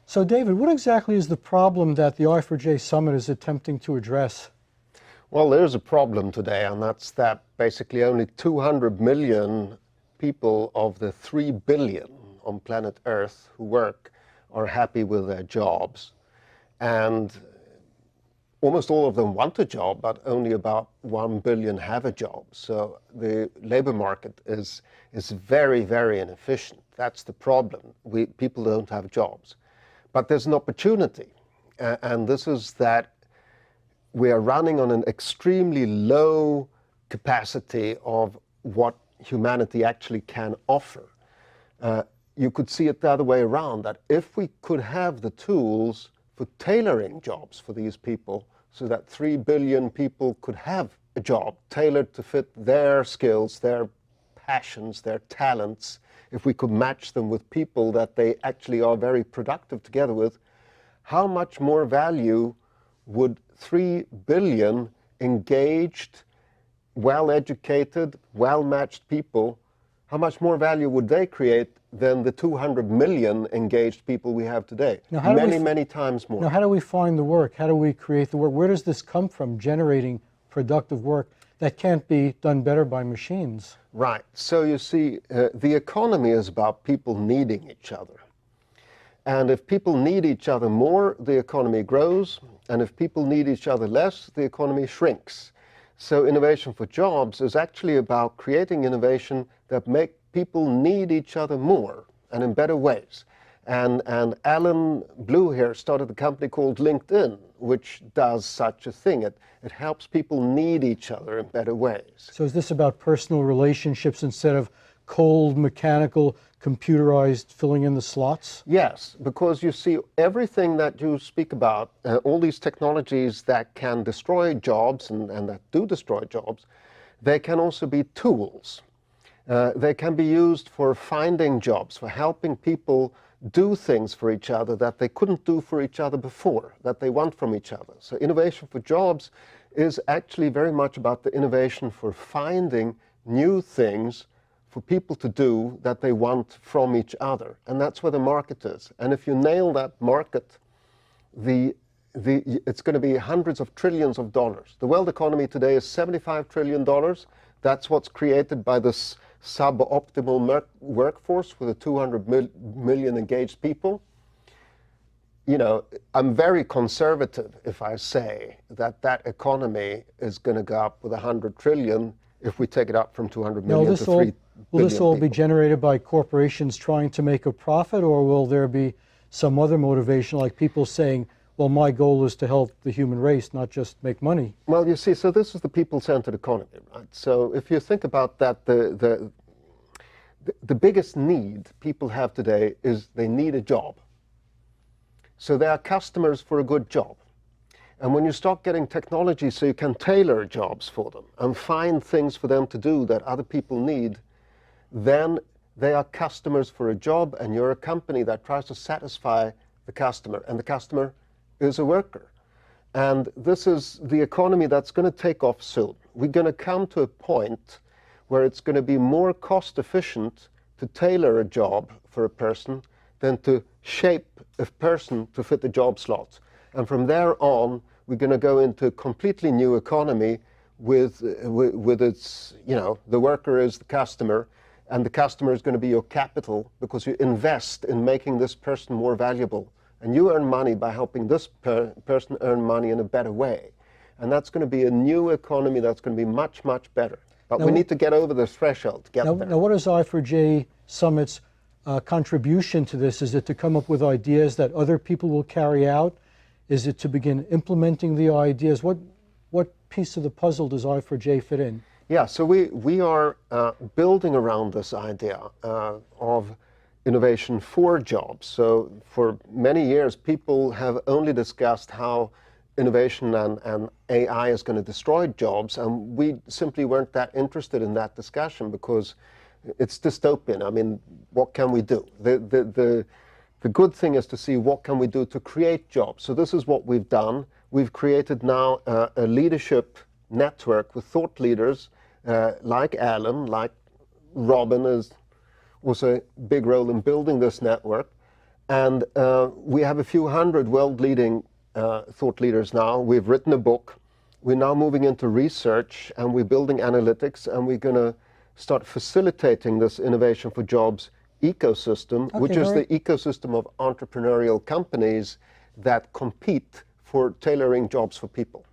So David, what exactly is the problem that the i4j Summit is attempting to address? Well, there's a problem today, and that's that basically only 200 million people of the 3 billion on planet Earth who work are happy with their jobs. And almost all of them want a job, but only about 1 billion have a job. So the labor market is very, very inefficient. That's the problem. People don't have jobs. But there's an opportunity, and this is that we are running on an extremely low capacity of what humanity actually can offer. You could see it the other way around, that if we could have the tools for tailoring jobs for these people, so that 3 billion people could have a job tailored to fit their skills, their passions, their talents, if we could match them with people that they actually are very productive together with, how much more value would 3 billion engaged, well-educated, well-matched people, how much more value would they create than the 200 million engaged people we have today? Now, many times more. Now, how do we find the work? How do we create the work? Where does this come from, generating productive work that can't be done better by machines? Right. So you see, the economy is about people needing each other. And if people need each other more, the economy grows. And if people need each other less, the economy shrinks. So innovation for jobs is actually about creating innovation that make people need each other more and in better ways. And Alan Blue here started a company called LinkedIn, which does such a thing. It helps people need each other in better ways. So is this about personal relationships instead of cold, mechanical, computerized filling in the slots? Yes, because you see, everything that you speak about, all these technologies that can destroy jobs and that do destroy jobs, they can also be tools. They can be used for finding jobs, for helping people do things for each other that they couldn't do for each other before, that they want from each other. So innovation for jobs is actually very much about the innovation for finding new things for people to do that they want from each other. And that's where the market is. And if you nail that market, it's going to be hundreds of trillions of dollars. The world economy today is $75 trillion. That's what's created by this suboptimal workforce with the 200 million engaged people. You know, I'm very conservative if I say that that economy is going to go up with 100 trillion if we take it up from 200 million to 3 billion. Will this all people. be generated by corporations trying to make a profit, or will there be some other motivation, like people saying, well, my goal is to help the human race, not just make money? Well, you see, so this is the people-centered economy, right? So if you think about that, the biggest need people have today is they need a job. So they are customers for a good job. And when you start getting technology so you can tailor jobs for them and find things for them to do that other people need, then they are customers for a job, and you're a company that tries to satisfy the customer, and the customer is a worker. And this is the economy that's going to take off soon. We're going to come to a point where it's going to be more cost efficient to tailor a job for a person than to shape a person to fit the job slot. And from there on, we're going to go into a completely new economy with its, you know, the worker is the customer, and the customer is going to be your capital because you invest in making this person more valuable. And you earn money by helping this person earn money in a better way. And that's going to be a new economy that's going to be much, much better. But we need to get over the threshold to get there. Now, what is i4j Summit's contribution to this? Is it to come up with ideas that other people will carry out? Is it to begin implementing the ideas? What piece of the puzzle does i4j fit in? Yeah, so we are building around this idea of innovation for jobs. So for many years, people have only discussed how innovation and AI is going to destroy jobs, and we simply weren't that interested in that discussion because it's dystopian. I mean, what can we do? The good thing is to see what can we do to create jobs. So this is what we've done. We've created now a leadership network with thought leaders like Alan, like Robin is also a big role in building this network. And we have a few hundred world-leading thought leaders now. We've written a book. We're now moving into research, and we're building analytics, and we're going to start facilitating this innovation for jobs ecosystem, which is the ecosystem of entrepreneurial companies that compete for tailoring jobs for people.